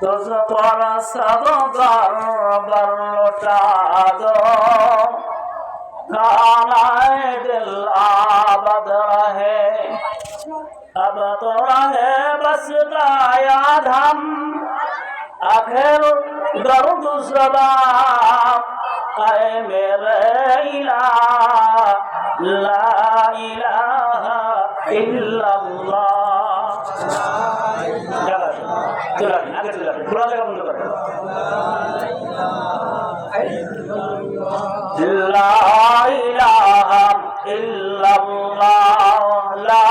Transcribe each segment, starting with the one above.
तुझ पर सब बर लौटा दो, खानाए दिल आबाद रहे। अब तो रहे बस याद हम, आखिर दर्द सबाब आए मेरे इलाह, ला इलाहा इल्लल्लाह। चला आगे चला पूरा जगह बंद कर। ला इलाहा इल्लल्लाह, ला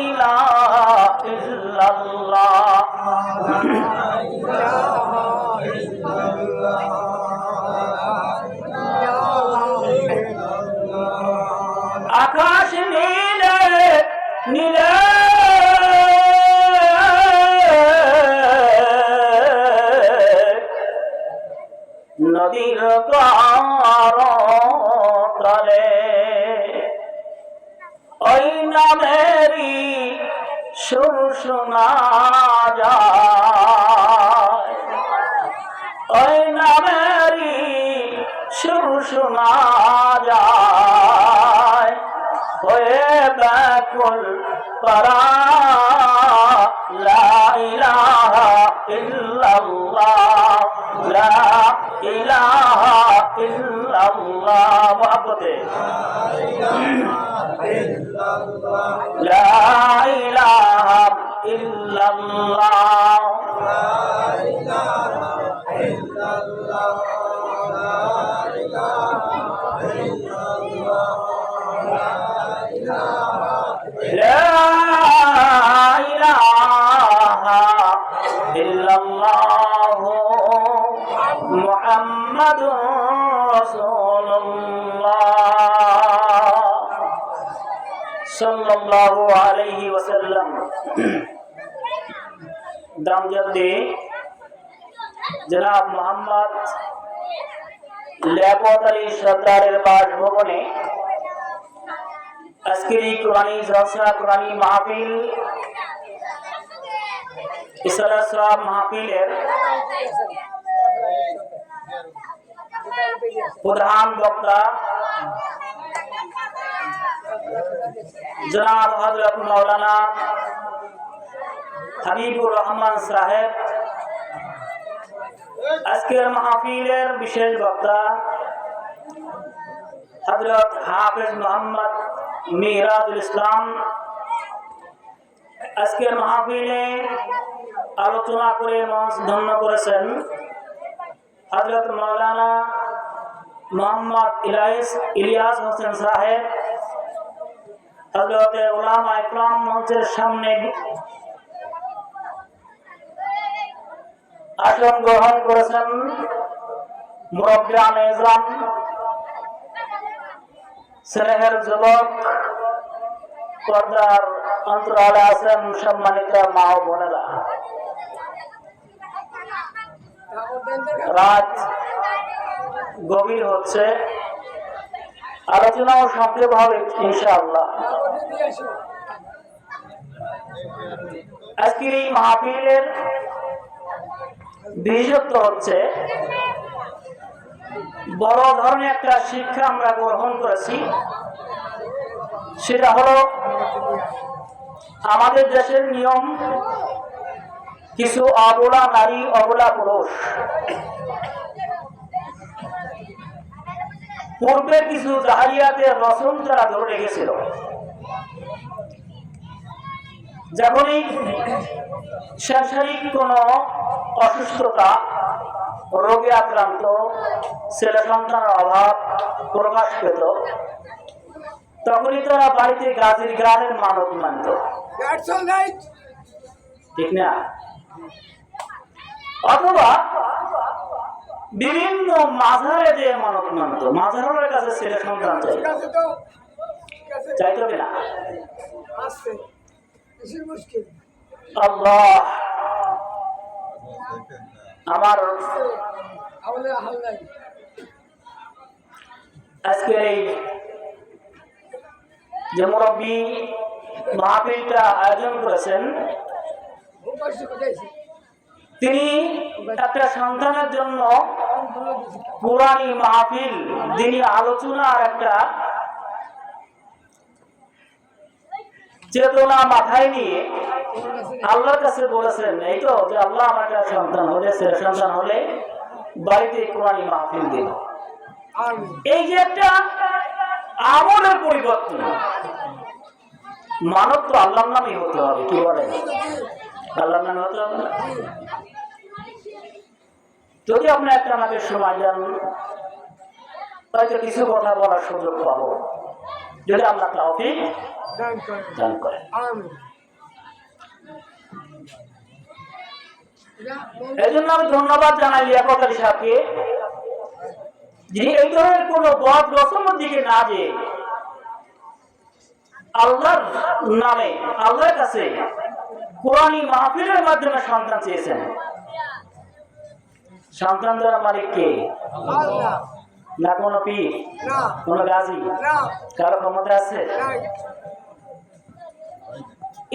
इलाहा इल्लल्लाह। आकाश नीले नीले नदीर तले ओई नामेरी सुर शोना যায়, ওই নামেরি সুর শোনা যায়। হয়ে ব্যাকুল পারা লা ইলাহা ইল্লাল্লাহ, লা ইলাহা ইল্লাল্লাহ। মহব্বতে লা ইলাহা ইল্লাল্লাহ, লা ইলাহা ইল্লাল্লাহ, লা ইলাহা ইল্লাল্লাহ, লা ইলাহা ইল্লাল্লাহ মুহাম্মাদুর রাসূলুল্লাহ সাল্লাল্লাহু আলাইহি ওয়াসাল্লাম। দামজদ্দি জনাব মোহাম্মদ লিয়াকত আলী সরদারের বাসভবনে আজকের এই কোরআনী জলসা, কোরআনী মাহফিল, ইসলাহ সওয়াব মাহফিলের প্রধান বক্তা জনাব হযরত মাওলানা হাবিবুর রহমান সাহেব, আজকের মাহফিলের বিশেষ বক্তা হযরত হাফেজ মোহাম্মদ মিরাজুল ইসলাম, আজকের মাহফিলে আলোচনা করে মঞ্চ ধন্য করেছেন হযরত মাওলানা মোহাম্মদ ইলিয়াস হোসেন সাহেব, হযরত উলামা ইকরাম মঞ্চের সামনে আসন গ্রহণ করেছেন মুরব্বিয়ান ইজরাম, স্নেহের যুবক, পর্দার অন্তরালে আছেন সম্মানিত মা ও বোনেরা। রাত গভীর হচ্ছে, আলোচনাও সংক্ষেপ হবে ইনশাআল্লাহ। আজকের এই মাহফিলের বিশেষত্ব হচ্ছে বড় ধরনের একটা শিক্ষা আমরা গ্রহণ করেছি। সেটা হলো আমাদের দেশের নিয়ম, কিছু অবলা নারী, অবলা পুরুষ পূর্বে কিছু জাহেলিয়াতের রসুল তারা ধরে রেখেছিল। যখনই সাংসারিক কোন অসুস্থতা, রোগে আক্রান্ত, ছেলে সন্তানের অভাব প্রকাশ পেত, তখনই তারা বাড়িতে গাছের গ্রামের মানত মানত, ঠিক না? অথবা বিভিন্ন মাঝারে যে মানত মানত, মাঝারের কাছে ছেলে সন্তান চাইতো কিনা? আল্লাহ আমার আজকে এই যে মুরব্বী মাহফিলটা আয়োজন করেছেন, তিনি একটা সন্তানের জন্য কোরআনী মাহফিল দিনী আলোচনার একটা চেতনা মাথায় নিয়ে আল্লাহর কাছে বলেছেন, এই তো যে আল্লাহ আমার একটা সন্তান হলে, ছেলে সন্তান হলে বাড়িতে কোরআনী মাহফিল দিল। এই যে একটা আমলের পরিবর্তন, মানব তো আল্লাহর নামই হতে হবে, কি বলে আল্লাহর নামে হতে হবে না? যদি আপনি একটা আমাকে সময় দেন, হয়তো কিছু কথা বলার সুযোগ পাবো, যদি আল্লাহ তৌফিক দান করেন। এই জন্য আমি ধন্যবাদ জানাই লিয়াকত সাহেবকে, যিনি এই ধরনের কোন বদ রসমের দিকে না যে আল্লাহর নামে, আল্লাহর কাছে কোরআনী মাহফিলের মাধ্যমে সন্তান চেয়েছেন। সন্তান দেওয়ার মালিক কে? না কোন পীর, কোন গাজী, কারো ক্ষমতা আছে?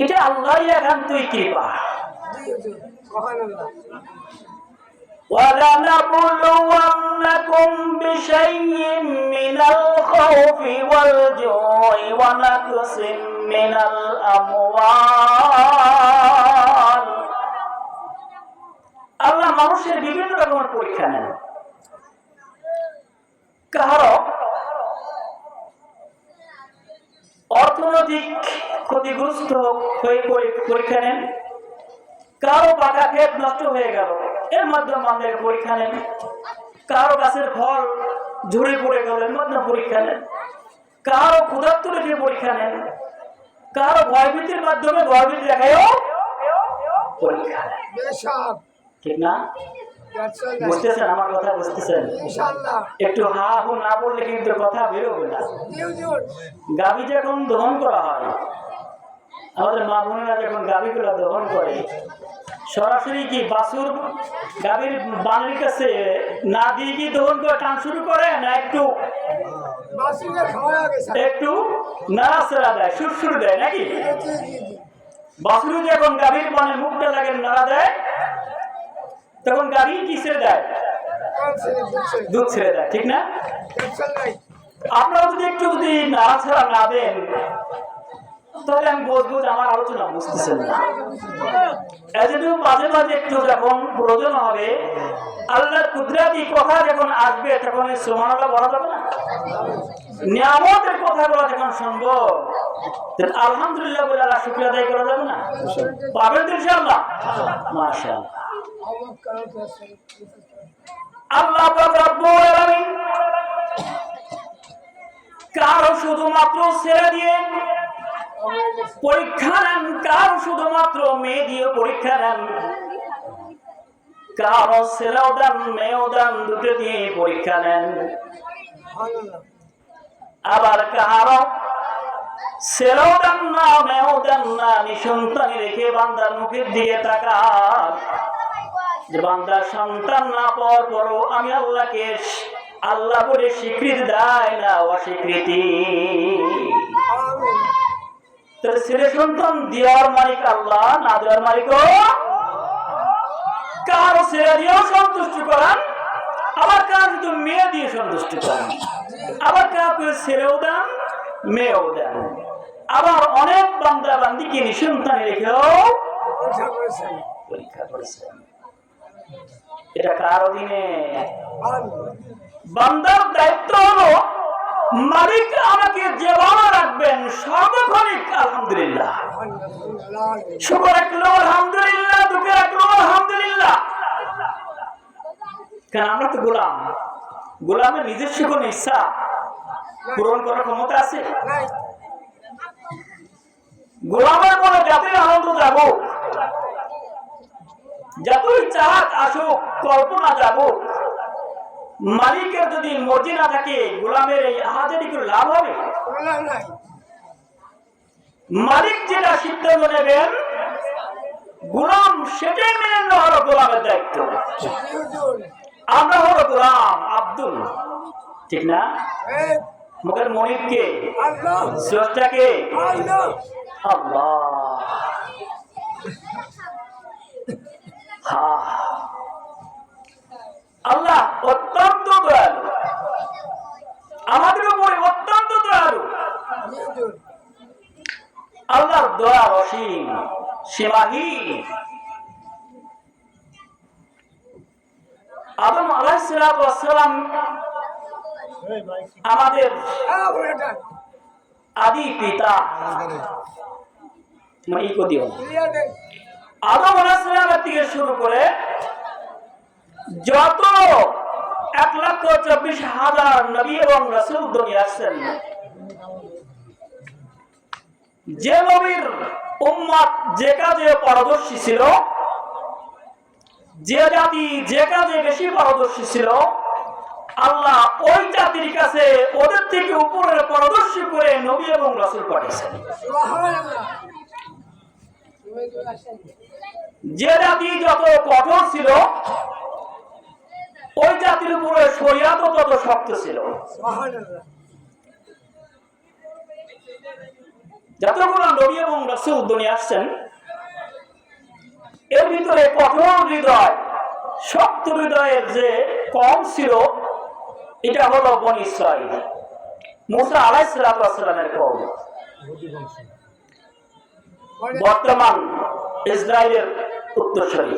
এটা আল্লাহরই একান্তই কৃপা। وَلَنَبْلُوَنَّكُمْ بِشَيْءٍ مِّنَ الْخَوْفِ وَالْجُوعِ وَنَقْصٍ مِّنَ الْأَمْوَالِ। আল্লাহ মানুষের বিভিন্ন রকমের পরীক্ষা নেন। কারো অর্থনৈতিক ক্ষতিগ্রস্ত হয়ে পরীক্ষা নেন, কারো পাকা ক্ষেত নষ্ট হয়ে গেল, এর মাধ্যমে আমাদের পরীক্ষা নেন, কারো গাছের ফল ঝরে পড়ে গেল, এর মাধ্যমে পরীক্ষা নেন, কারো ক্ষুধার্ত রেখে পরীক্ষা নেন, কারো ভয়ভীতির মাধ্যমে ভয়ভীতি দেখায়ও পরীক্ষা নেন। ঠিক না? বুঝতেছেন আমার কথা? বুঝতেছেন? একটু হা হু না বললে কিন্তু কথা বেরোবে না। গাভী যখন দহন করা হয়, আমাদের মা বোনেরা যখন গাভীগুলো দহন করে, সরাসরি কি বাছুর গাভীর বানের কাছে না দিয়ে কি দহন করে টান শুরু করে, না একটু নাড়াচাড়া দেয়, সুরসুর দেয় নাকি? বাছুর যখন গাভীর বানের মুখটা লাগে নাড়া দেয়, তখন গাভী কি ছেড়ে দেয়? দুধ ছেড়ে দেয়, ঠিক না? আপনারা যদি একটু নাড়াচাড়া না দেন, তাহলে আমি বলবো যে আমার আলোচনা বুঝতেছেন না। এজন্য মাঝে মাঝে একটু যখন প্রয়োজন হবে, আল্লাহর কুদরতি কথা যখন আসবে, তখন সুবহানাল্লাহ বলা যাবে না? নিয়ামতের কথাগুলো যখন শুনবো, আলহামদুলিল্লাহ বলে আল্লাহ শুকরিয়া আদায় করা যাবে না? পাবেন তো ইনশাআল্লাহ? মাশাআল্লাহ। আল্লাহ রাব্বুল আলামিন কারো শুধুমাত্র ছেড়ে দিয়ে পরীক্ষা নেন, কারো শুধুমাত্র মেয়ে দিয়ে পরীক্ষা নেন, কারো ছেলেও দেন মেয়েও দেন, দুটো দিয়ে পরীক্ষা নেন। আবার কারো ছেলেও দেন না মেয়েও দেন না, নিঃসন্তানী রেখে বান্দার মুখের দিকে তাকান, যে বান্দার সন্তান না পাওয়ার পরও আমি আল্লাহকে আল্লাহ বলে স্বীকৃতি দেয় না, অস্বীকৃতি। ছেলে সন্তান দেওয়ার মালিক আল্লাহ, না দেওয়ার মালিক কারো ছেলে দিয়েও সন্তুষ্ট করেন, আবার কার কিন্তু মেয়ে দিয়ে সন্তুষ্ট করেন, আবার কাউকে ছেলেও দেন মেয়েও দেন, আবার অনেক বান্দা বান্দিকে নিঃসন্তান রেখেও পরীক্ষা করেছেন। এটা কার অধীনে? বান্দার দায়িত্ব হলো মালিক আমাকে যেভাবে রাখবেন সর্বক্ষণিক আলহামদুলিল্লাহ, শুকর রাখলো আলহামদুলিল্লাহ, দুঃখে রাখলো আলহামদুলিল্লাহ। কেন? আমরা তো গোলাম, গোলামের নিজস্ব কোন ইচ্ছা পূরণ করার ক্ষমতা আছে? গোলামের মনে যাদের আনন্দ যাবুক, যতই চাহাত আসুক, কল্পনা যাবুক, মালিকের যদি মর্জি না থাকে, গোলামের এই হাজারি করে লাভ হবে? মালিক যেটা সিদ্ধান্ত নেবেন, গোলাম সেটাই মেনে নেওয়া হলো গোলামের দায়িত্ব। আমরা হলো গোলাম আব্দুল, ঠিক না? মুখের মনিবকে, স্রষ্টাকে আল্লাহ। আল্লাহ অত্যন্ত দয়ালু, আমাদের উপরে অত্যন্ত দয়ালু। আল্লাহর দয়া অসীম, সীমাহীন। আদম আলাইহিস সালাম আমাদের আদি পিতা, আদম আলাইহিস সালামের থেকে শুরু করে যত 1,24,000 নবী এবং রাসূল দুনিয়া আসছেন, যে নবীর উম্মত যে কাজে পারদর্শী ছিল, যে জাতি যে কাজে বেশি পারদর্শী ছিল, আল্লাহ ওই জাতির কাছে ওদের থেকে উপরে পারদর্শী করে নবী এবং রাসূল পাঠিয়েছেন। যে জাতি যত কঠোর ছিল, ওই জাতির উপরে শরিয়াত তত শক্ত ছিল। যতগুলো নবী এবং রাসূল দুনিয়া আসছেন, এর ভিতরে কঠোর হৃদয়, শক্ত হৃদয়ের যে কম ছিল, এটা হলো বনী ইসরাঈল, মুসা আলাইহিস সালামের কওম। বর্তমান ইসরায়েলের উত্তরসূরি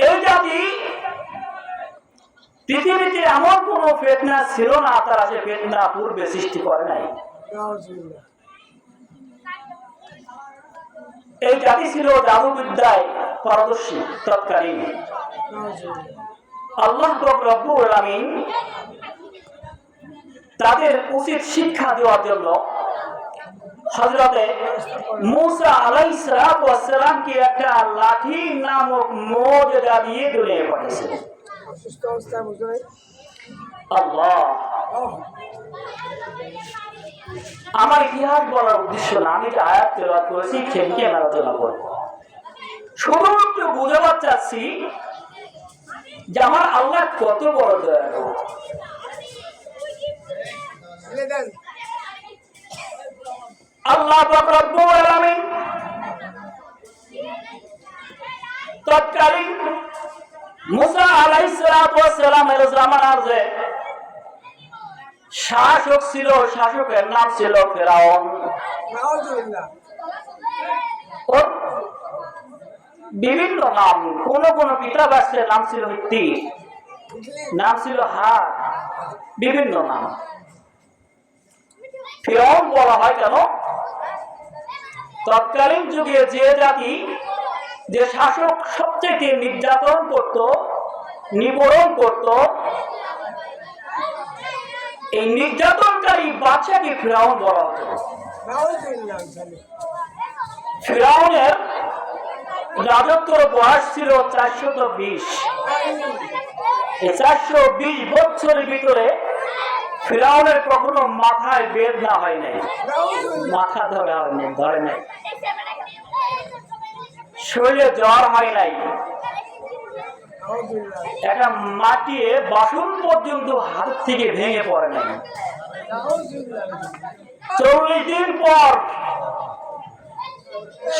এই জাতি, পৃথিবীতে এমন কোন ফিতনা ছিল না তারা সে ফিতনা পূর্বে সৃষ্টি করে নাই। এই জাতি ছিল জাদুবিদ্যায় পারদর্শী তৎকালীন। আল্লাহ রব্বুল আলামিন তাদের উচিত শিক্ষা দেওয়ার জন্য হযরতে মূসা আলাইহিস সালামকে একটা লাঠি নামক মুজিজা দিয়ে দুনিয়ায় পাঠিয়েছিলেন। আল্লাহ, আমার ইতিহাস বলার উদ্দেশ্য না, আমি যে আয়াত তেলাওয়াত করেছি সেদিকে আলোচনা করব। শুধু একটু বুঝাবার চাচ্ছি যে আমার আল্লাহ কত বড় দয়ালু। আল্লাহ রব্বুল আলামিন তৎকালীন মুসা আলাইহিস সালামের জামানার যে শাসক ছিল, শাসকের নাম ছিল ফেরাউন। বিভিন্ন নাম, কোন কোন কিতাব আছে নাম ছিল হিত্তির, নাম ছিল হার, বিভিন্ন নাম। ফেরাউন বলা হয় কেন? তৎকালীন যুগে যে জাতি, যে শাসক সবচেয়ে নির্যাতন করত, নিবরণ করত, এই নির্যাতনকারী বাদশাকে ফেরাউন বলা হতো। ফেরাউনের রাজত্বর বয়স ছিল 420। এই 420 বছরের ভিতরে ফেরাউনের কখনো মাথায় বেদনা হয় নাই, মাথা ধরে নাই, শরীরে জ্বর হয় নাই, একটা মাটিয়ে বাসন পর্যন্ত হাত থেকে ভেঙে পড়ে নাই। 40 দিন পর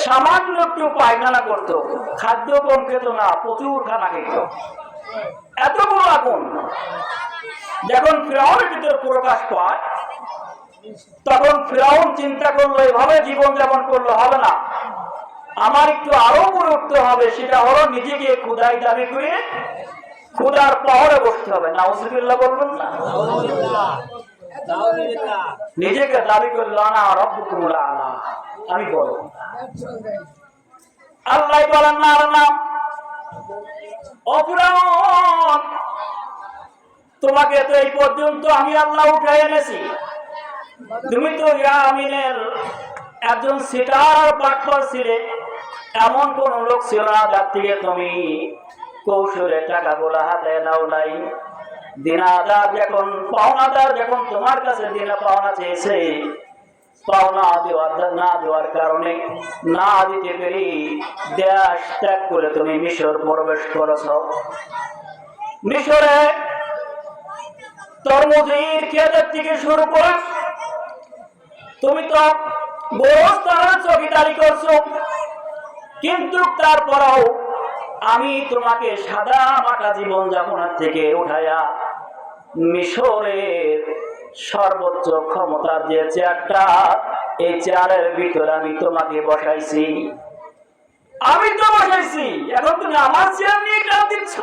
সামান্য একটু পায়খানা করতো, খাদ্য কম খেত না, প্রচুর খানা খেত। এত বড় আগুন যখন ফেরাউনের ভিতরে প্রকাশ পায়, তখন ফেরাউন চিন্তা করলো এভাবে জীবন যাপন করলে হবে না, আমার একটু আরো উপরে উঠতে হবে। সেটা হলো নিজেকে ক্ষুধাই দাবি করে ক্ষুধার পাহাড়ে বসতে হবে। নাউজুবিল্লাহ বলবেন না? নিজেকে দাবি করলো না রব্বুকুল আলা, আমি বলো। আল্লাহ বলেন না নাম ও ফিরাউন, তোমাকে তো এই পর্যন্ত আমি আল্লাহ উঠাই এনেছি, তুমি তো ইয়ামিনের একজন সিটার বাটপার ছিলে, এমন কোন লোক ছিল না যার থেকে তুমি কৌশলে টাকাগুলো হাতে নাও নাই। দিনাদার যখন পাওনাদার যখন তোমার কাছে দিনা পাওনা চেয়েছে, পাওনা না দেওয়ার কারণে না দিতে পেরে দেশ ত্যাগ করে তুমি মিশর প্রবেশ করেছ। মিশরে তরমুজের খেতের থেকে শুরু করে তুমি তো গোরস্থানের চৌকিদারি করছো, কিন্তু তারপরেও আমি তোমাকে সাদা মাটা জীবন যাপনের থেকে উঠাইয়া মিশরের সর্বোচ্চ ক্ষমতার যে চেয়ারটা, এই চেয়ারের ভিতরে আমি তোমাকে বসাইছি। আমি তো বসাইছি, এখন তুমি আমার চেয়ার নিয়ে টান দিচ্ছ।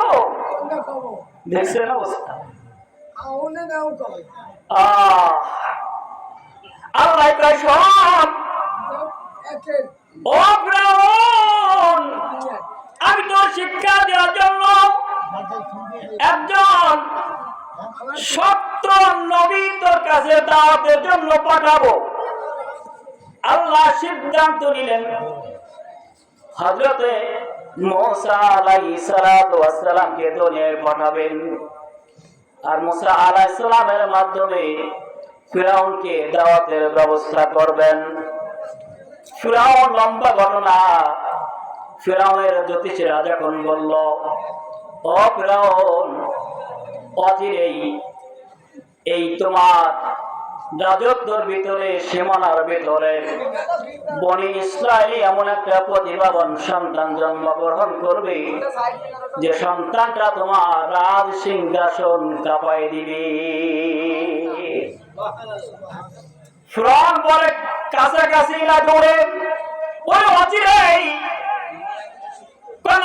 দেখছেন অবস্থা? আল্লাহ কয় শোন, ও ফিরআউন, আমি তোর শিক্ষা দেওয়ার জন্য একজন সত্য নবী তোর কাছে দাওয়াতের জন্য পাঠাবো। আল্লাহ সিদ্ধান্ত নিলেন হযরতে মুসা আলাইহিস সালাতু ওয়াস সালামকে দুনিয়ায় পাঠাবেন, আর মুসা আলাইহিস সালামের মাধ্যমে ফিরআউনকে দাওয়াতের ব্যবস্থা করবেন। ফিরআউন লম্বা ঘটনা। ফিরআউনের জ্যোতিষীরা যখন বলল, ও ফিরআউন, অচিরেই এই তোমার রাজত্বর ভিতরে, সীমানার ভিতরে বনি ইসরায়েলি এমন একটা প্রতিভাবান সন্তান জন্মগ্রহণ করবে যে সন্তানটা তোমার রাজ সিংহাসন কাঁপাই দিবে। ফিরআউন বলে, কাছাকাছি না দূরে? বলে অচিরেই।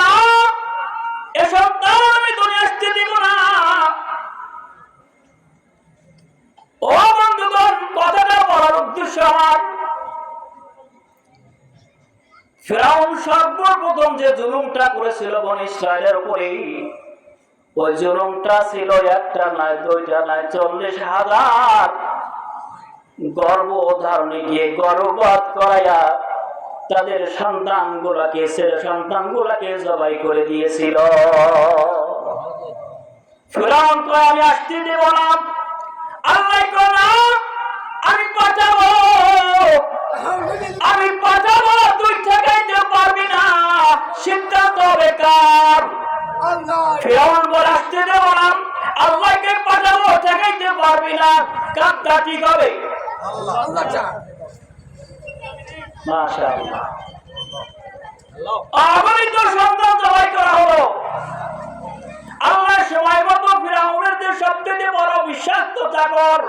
না, এ সন্তান আমি দুনিয়া আসতে দিব না। ও বন্ধুগণ, কথাটা বলার উদ্দেশ্য আমার, ফিরআউন সর্বপ্রথম যে জুলুমটা করেছিল বনি ইসরায়েলের উপরে, ওই জুলুমটা ছিল একটা নয়, দুইটা নয়, 40,000 গর্ভধারণে গিয়ে গর্ভপাত করাইয়া তাদের সন্তানগুলাকে, ছেলে সন্তানগুলাকে জবাই করে দিয়েছিল। ফিরআউন কয়, আমি আসতে দেব না। আল্লাহ কয়, না, আমি পাঠাবো, আমি পাঠাবো, তুই ঠেকাইতে পারবি না, সিদ্ধান্ত হবে কার? ফিরআউন বলে, আসতে দেব না, আল্লাহকে পাঠাবো, ঠেকাইতে পারবি না, কাজটা ঠিক হবে। মাশাআল্লাহ, আগামী তো সন্তান জবাই করা হলো। আল্লাহ সময় মতো ফিরআউনের যে সবচেয়ে বড় বিশ্বাস্ত চাকর,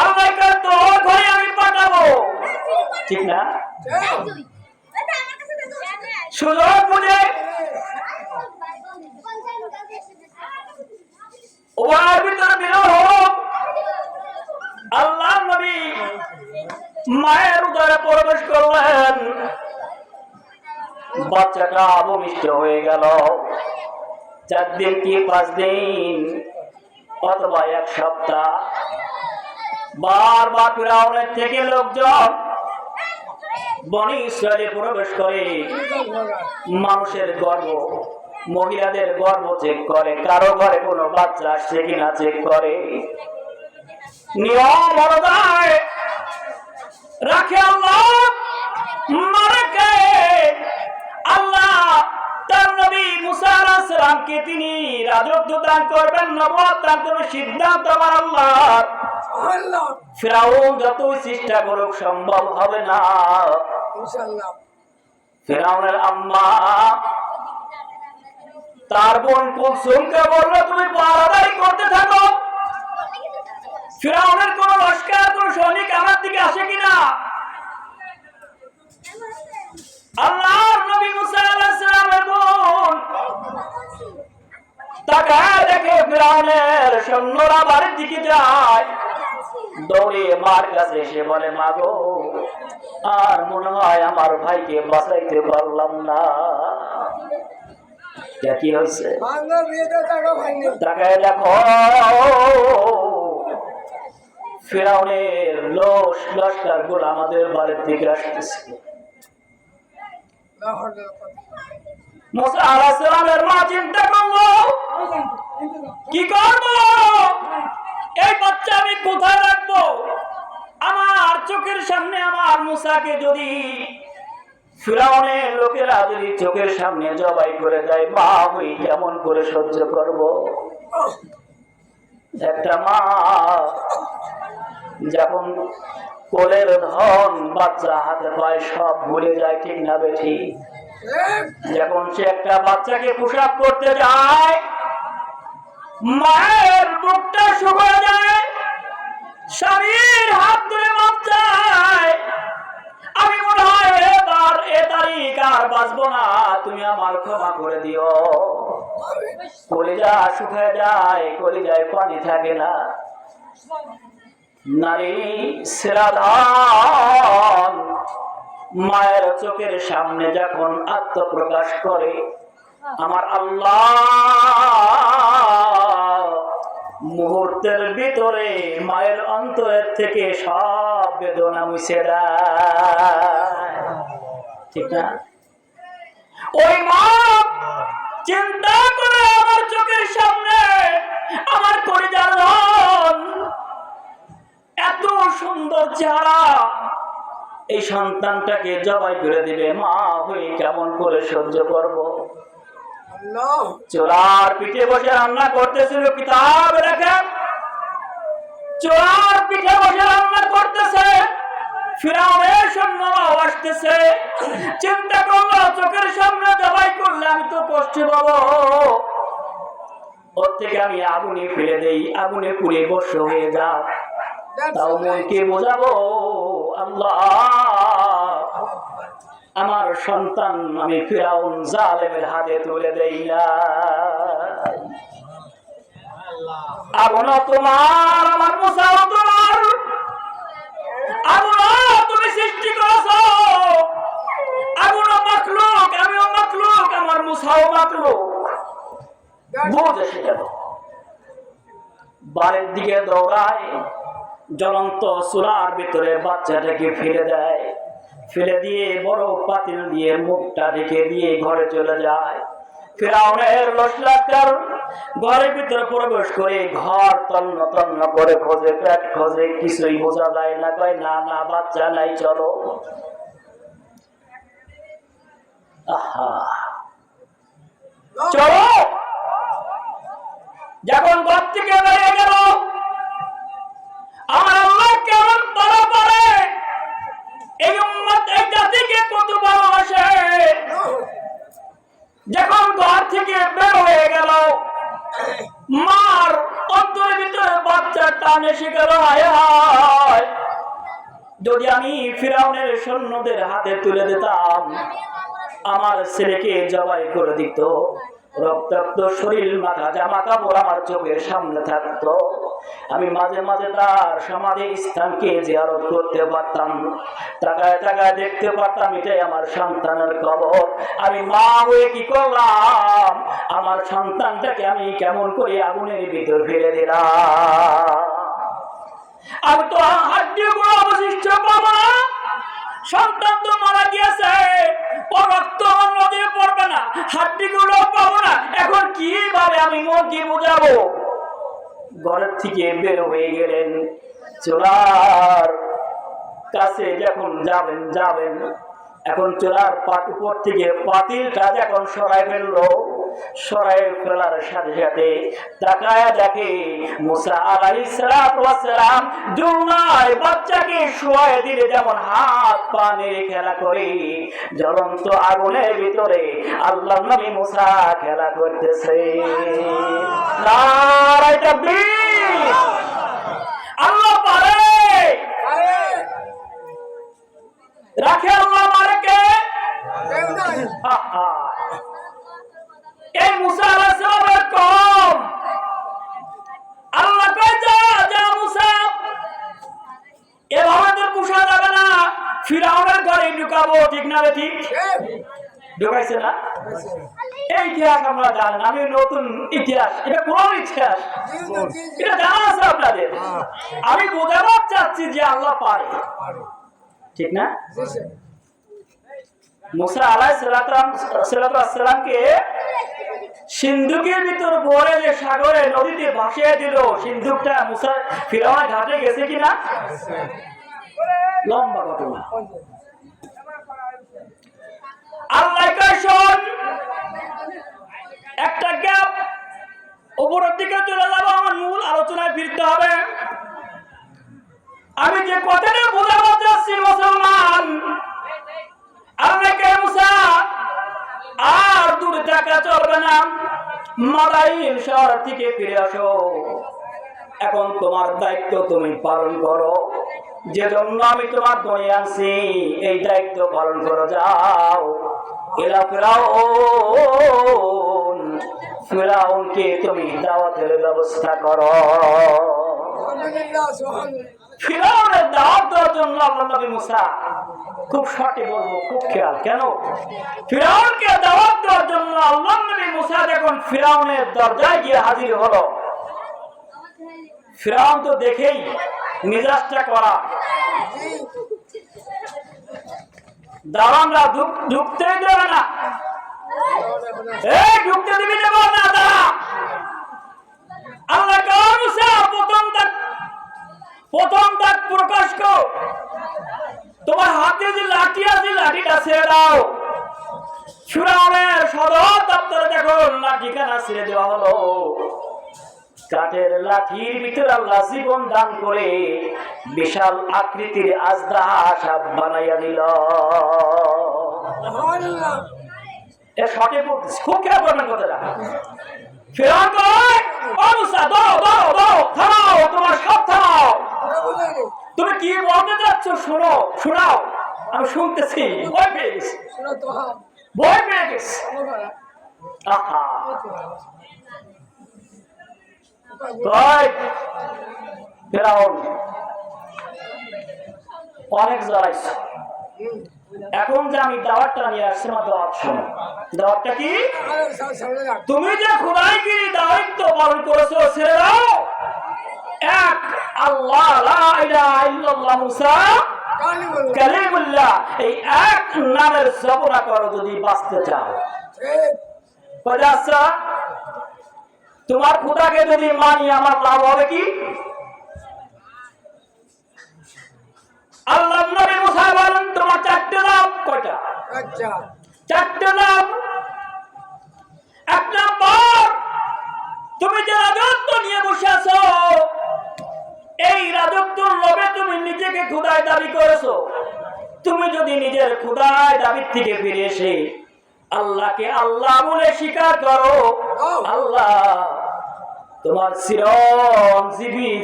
আল্লাহকে তোর ঘরে আমি পাঠাবো, ঠিক না? সুযোগ বুঝে ওর ভিতরে বিরোধ হোক, আল্লাহ নবী মায়ের উদরে প্রবেশ করলেন। বাচ্চাটা ভূমিষ্ঠ হয়ে গেল। 4 দিন কি 5 দিন অথবা 1 সপ্তাহ, বারবার ফিরআউনের থেকে লোকজন বনি ইসরায়েলে প্রবেশ করে মানুষের গর্ভ, মহিলাদের গর্ভ চেক করে, কারো ঘরে কোনো বাচ্চা আসছে কিনা চেক করে। নিয়ম অনুযায়ী রাখে আল্লাহ, মানে কে? আল্লাহ তার নবী মুসা আলাইহিস সালামকে তিনি রাজত্ব দান করবেন, নবুয়ত দান করবেন, সিদ্ধান্ত আমার আল্লাহর। ফিরআউন যতই চেষ্টা করুক সম্ভব হবে না। ইনশাআল্লাহ ফিরআউনের আম্মা তার বোন কুলসুমকে বলল, তুমি পাহারাদারি করতে থাকো, ফিরআউনের কোন লস্কর, কোন সৈনিক আমার দিকে আসে কিনা। আল্লাহর নবী মুসা আলাইহিস সালামের বোন তাকায় দেখে ফিরআউনের সৈন্যরা বাড়ির দিকে যায়। দৌড়ে মার কাছে এসে বলে, মা গো, আর মনে হয় আমার ভাইকে বাঁচাইতে পারলাম না। কি হয়েছে? তাকায় দেখো ফিরআউনের লস্কর গুলো আমাদের বাড়ির দিকে আসতেছে। মুসা আলাইহিস সালামের মা চিন্তা করলো, কি করবো, এই বাচ্চা আমি কোথায় রাখবো? আমার চোখের সামনে আমার মুসাকে যদি ফিরআউনের লোকেরা যদি চোখের সামনে জবাই করে দেয়, মা হই কেমন করে সহ্য করব? একটা মা যখন কোলের ধন বাচ্চা হাতে পায় সব ভুলে যায়, ঠিক না বেঠি? যখন সে একটা বাচ্চাকে পোশাক করতে যায়, মায়ের বুকটা শুকিয়ে যায়, স্বামীর হাত ধরে মাপ চায়, আমি মনে হয় এবার এ তারিখ আর বাঁচবো না, তুমি আমার ক্ষমা করে দিও। কলিজা শুকিয়ে যায়, কলিজায় পানি থাকে না। নারী সেরাধান মায়ের চোখের সামনে যখন আত্মপ্রকাশ করে, আমার আল্লাহ মুহূর্তের ভিতরে মায়ের অন্তরের থেকে সব বেদনা মুছে দেয়, ঠিক না? ওই মা চিন্তা করে আমার চোখের সামনে আমার কলিজার ধন, এত সুন্দর চেহারা, এই সন্তানটাকে জবাই করে দিবে, মা হয়ে কেমন করে সহ্য করব? চোরার পিঠে বসে রান্না করতেছিল, কিতাব রেখে চোরার পিঠে বসে রান্না করতেছে, ফিরাউনের সৈন্যরাও আসতেছে। চিন্তা করলো চোখের সামনে জবাই করলে আমি তো কষ্ট পাবো, ওর থেকে আমি আগুনে ফেলে দেই, আগুনে পুড়ে বর্ষ হয়ে যাও। তাও মনকে বোঝাবো, আল্লাহ আমার সন্তান আমি ফিরাউন জালেমের হাতে তুলে দেই না। আগুন তোমার, আমার মুসাও তোমার, আগুন তুমি সৃষ্টি করেছো, আগুন মাখলুক, আমিও মাখলুক, আমার মুসাও মাখলুক। বুঝে এসে গেল, বাড়ির দিকে দৌড়ায়, জ্বলন্ত চুলার ভিতরে বাচ্চাটাকে ফেলে দেয়, ফেলে দিয়ে বড় পাতিল দিয়ে মুখটা ঢেকে দিয়ে ঘরে চলে যায়। ফিরাউনের লশকর ঘরের ভিতরে প্রবেশ করে ঘর তন্ন তন্ন করে খোঁজে, পেট খোঁজে, কিছুই বোঝা যায় না। কয় না না, বাচ্চা নাই, চলো। আহা, চলো। যখন ঘর থেকে বেরিয়ে গেল, আমার আল্লাহ কেমন বড় করে এই উম্মত এই জাতিকে কত ভালোবাসে। যখন ঘর থেকে বের হয়ে গেল, মার অন্তরের ভিতরে বাচ্চার টান এসে গেল, হায় হায়, যদি আমি ফিরাউনের সৈন্যদের হাতে তুলে দিতাম, আমার ছেলেকে জবাই করে দিত, রক্তাক্ত শরীর মাথা জামা কাপড় আমার চোখের সামনে থাকতো, আমি মাঝে মাঝে তার সমাধি স্থানকে জিয়ারত করতে পারতাম, তাকায় তাকায় দেখতে পারতাম, এটাই আমার সন্তানের কবর। আমি মা হয়ে কি করলাম, আমার সন্তানটাকে আমি কেমন করে আগুনের ভিতর ফেলে দিলাম। আমি তো হাড্ডিগুলো অবশিষ্ট পাবো না, সন্তান তো মারা গিয়েছে, ও রক্ত আমার নদীতে পড়বে না, হাড্ডিগুলো পাবো না, এখন কিভাবে আমি মনকে বোঝাবো? ঘরের থেকে বের হয়ে গেলেন, চোলার কাছে যখন যাবেন, এখন চোলার উপর থেকে পাতিলটা যখন সরাই ফেললো, সরাই ফেলার সাথে সাথে তাকায়া দেখে মুসা আলাইহিস সালাম দুলনায় বাচ্চাকে শোয়ায় দিলে যেমন হাত পা নেড়ে খেলা করে, জ্বলন্ত আগুনের ভিতরে আল্লাহর নবী মুসা খেলা করতেছে। নারায়ে তাকবীর! আল্লাহ পারে রাখে, আল্লাহ মারকে। এই মুসা আলাইহিস সালামের কওম আল্লাহ কয়, যা মুসা, এভাবে তো পুষা যাবে না, ফিরাউনের ঘরে ঢুকাবো, ঠিক না? ঠিক ঢুকাইছে না? এই ইতিহাস আমরা জানেন, আমি নতুন ইতিহাস, এটা কোন ইতিহাস, এটা জানা আছে আপনাদের। আমি বোঝাবার চাচ্ছি যে আল্লাহ পারে, ঠিক না? মুসা আলাইহিস সালামকে সিন্ধুকের ভিতর ভরে যে সাগরে নদীতে ভাসিয়ে দিল, সিন্ধুকটা মুসা ফিরাউনের ঘাটে গেছে কিনা? লম্বা ঘটনা। আল্লাহ কয়, শোন, একটা গ্যাপ, উপরের দিকে চলে যাবো, আমার মূল আলোচনায় ফিরতে হবে। আমি যে কথাটা বোঝাবো টাকা চলবে না, মাদাইন শহর থেকে ফিরে আসো। এখন তোমার দায়িত্ব তুমি পালন করো, যে জন্য আমি তোমার দুনিয়া আনছি, এই দায়িত্ব পালন করো। যাও ইলা ফিরাউন, ফিরাউনকে তুমি দাওয়াতের ব্যবস্থা করো। ফিরাউনের দাওয়াত দেওয়ার জন্য আল্লাহ নবী মুসা, খুব শর্টে বলবো, খুব খেয়াল, কেন ফিরাউনকে দাওয়াত দেওয়ার জন্য আল্লাহ নবী মুসা যখন ফিরাউনের দরজায় গিয়ে হাজির হলো, ফিরাউন তো দেখেই মিজাজটা করা, দাওয়ানরা ঢুকতেই দেবে না, ঢুকতে দিবি দেবো না তারা। আল্লাহ মুসা প্রথম তাক প্রকাশ কর, তোমার হাতে যে লাঠি আছে লাঠিটা ছেড়ে দাও। ফিরাউনের সদর দপ্তরে যখন লাঠিখানা ছেড়ে দেওয়া হলো, কাঠের লাঠির ভিতরে আল্লাহ জীবন দান করে বিশাল আকৃতির আজদাহা সাপ বানাইয়া দিল। এর শর্টে পড়তেছে, খুব খেয়াল করবেন কথাটা। ফিরাউন কয়, ও মুসা দাও দাও দাও, থামাও, তোমার সব থামাও, তুমি কি বলতে যাচ্ছ শোনো, শোনাও, আমি শুনতেছি। ভয় পেয়ে গেছি, ভয় পেয়ে গেছি। আহা, ফিরাউন অনেক জ্বালাইছে। এখন যে আমি দাওয়াতটা নিয়ে আসছি, আমার দাওয়াত শোনো। দাওয়াতটা কি? তুমি যে খোদাইগিরি দায়িত্ব পালন করেছো, ছেড়ে দাও। এক আল্লাহ লা ইলাহা ইল্লাল্লাহ মুসা কালিমুল্লাহ, এই এক নামের জপনা করো যদি বাঁচতে চাও। আচ্ছা, তোমার খোদাকে যদি মানি আমার লাভ হবে কি? আল্লাহ নবী মুসা বলেন, তোমার চারটে লাভ। কয়টা? চারটে লাভ। এক নম্বর, তুমি যে রাজত্ব নিয়ে বসে আছো, এই রাজত্বর লোভে তুমি নিজেকে খোদায় দাবি করেছো। তুমি যদি নিজের খোদায় দাবির থেকে ফিরে এসে আল্লাহকে আল্লাহ বলে স্বীকার করো, আল্লাহ তোমার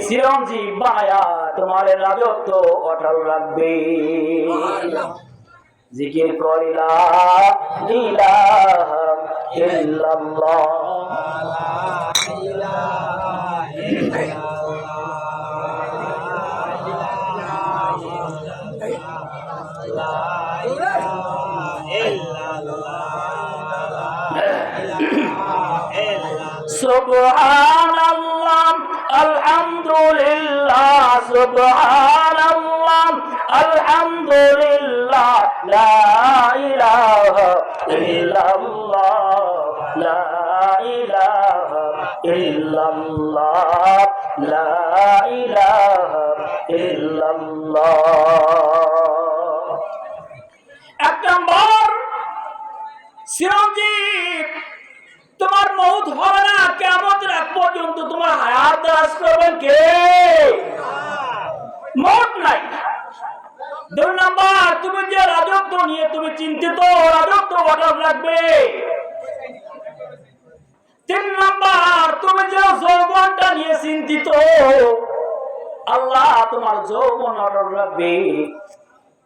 চিরঞ্জীব বানায়া তোমার রাজত্ব অটল রাখবে। জিকির করিলা ইলাহা ইল্লাল্লাহ, সুবহানাল্লাহ আলহামদুলিল্লাহ, সুবহানাল্লাহ আলহামদুলিল্লাহ, লা ইলাহা ইল্লাল্লাহ, লা ইলাহা ইল্লাল্লাহ, লা ইলাহা ইল্লাল্লাহ। এক নম্বর, চিরঞ্জীব, তোমার মউত হবে না, কিয়ামত রাত পর্যন্ত তোমার হায়াত দারাজ করবেন কে? মউত নাই। দুই নাম্বার, তুমি যে রাজত্ব নিয়ে তুমি চিন্তিত, রাজত্ব অটল রাখবে। তিন নাম্বার, তুমি যে যৌবনটা নিয়ে চিন্তিত, আল্লাহ তোমার যৌবন অটল রাখবে।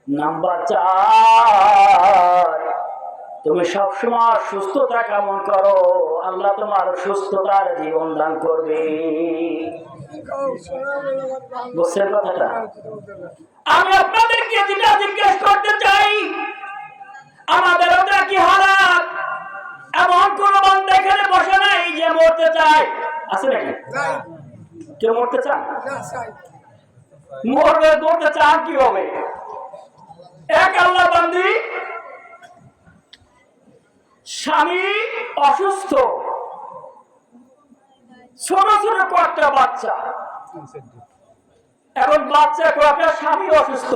নাম্বার 4, তুমি সবসময় সুস্থতা কামনা করো, আল্লাহ তোমার সুস্থতার জীবন দান করবে। বুঝছেন কথাটা? আমি আপনাদেরকে যেটা জিজ্ঞেস করতে চাই, আমাদের ওটা কি হালাত? এমন কোন বান্দা এখানে বসে নাই যে মরতে চায়, আছে নাকি? কেউ মরতে চান? মরতে চান কি হবে? এক আল্লাহ বান্দি, স্বামী অসুস্থ, ছোট ছোট কয়েকটা বাচ্চা। এখন বাচ্চা কয়েকটা, স্বামী অসুস্থ,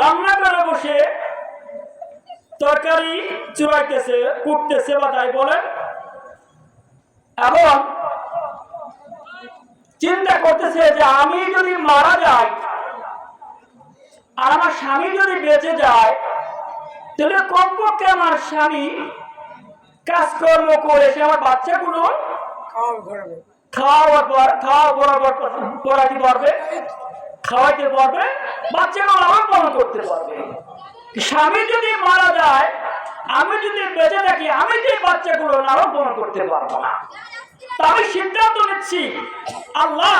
রান্না করে বসে তরকারি চুরাইতেছে, কুটতেছে বা তাই বলেন। এখন চিন্তা করতেছে যে আমি যদি মারা যাই আর আমার স্বামী যদি বেঁচে যায়, তাহলে কমপক্ষে আমার স্বামী কাজকর্ম করে সে আমার বাচ্চাগুলো পড়াতে পারবে, খাওয়াইতে পারবে, বাচ্চাগুলো আমার পালন করতে পারবে। স্বামী যদি মারা যায়, আমি যদি বেঁচে থাকি, আমি যে বাচ্চাগুলো লালন পালন করতে পারবো না। তা আমি সিদ্ধান্ত নিচ্ছি, আল্লাহ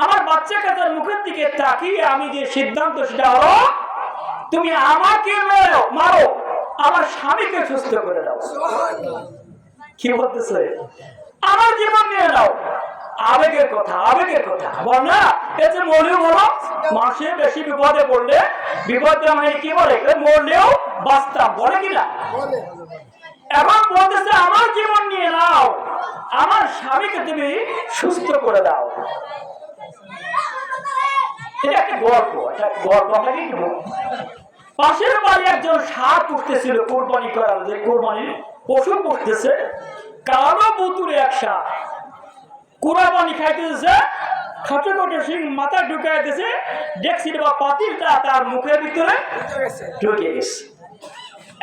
আমার বাচ্চা কাচ্চার মুখের দিকে তাকিয়ে আমি যে সিদ্ধান্ত, সেটা হলো তুমি আমাকে মারো, আমার স্বামীকে সুস্থ করে দাও। কি বলতেছে? আমার জীবন নিয়ে নাও। আবেগের কথা, আবেগের কথা বল না। এতে মরলেও বলো, মাসে বেশি বিপদে পড়লে, বিপদে মানে কি বলে, মরলেও বাঁচতাম, বলে কিনা? এখন বলতেছে আমার জীবন নিয়ে নাও, আমার স্বামীকে তুমি সুস্থ করে দাও। এটা একটা গল্প, একটা গল্প। আপনাকে পাশের বাড়ি একজন ষাঁড় পুষতেছিল কোরবানি করার, যে কোরবানির পশু পুষতেছে, কালো বুতুরে এক ষাঁড় কোরবানি খাইতেছে, খাটে খাটে সিং মাথা ঢুকাই দিয়েছে, ডেকসির বা পাতিলটা তার মুখের ভিতরে ঢুকে গেছে।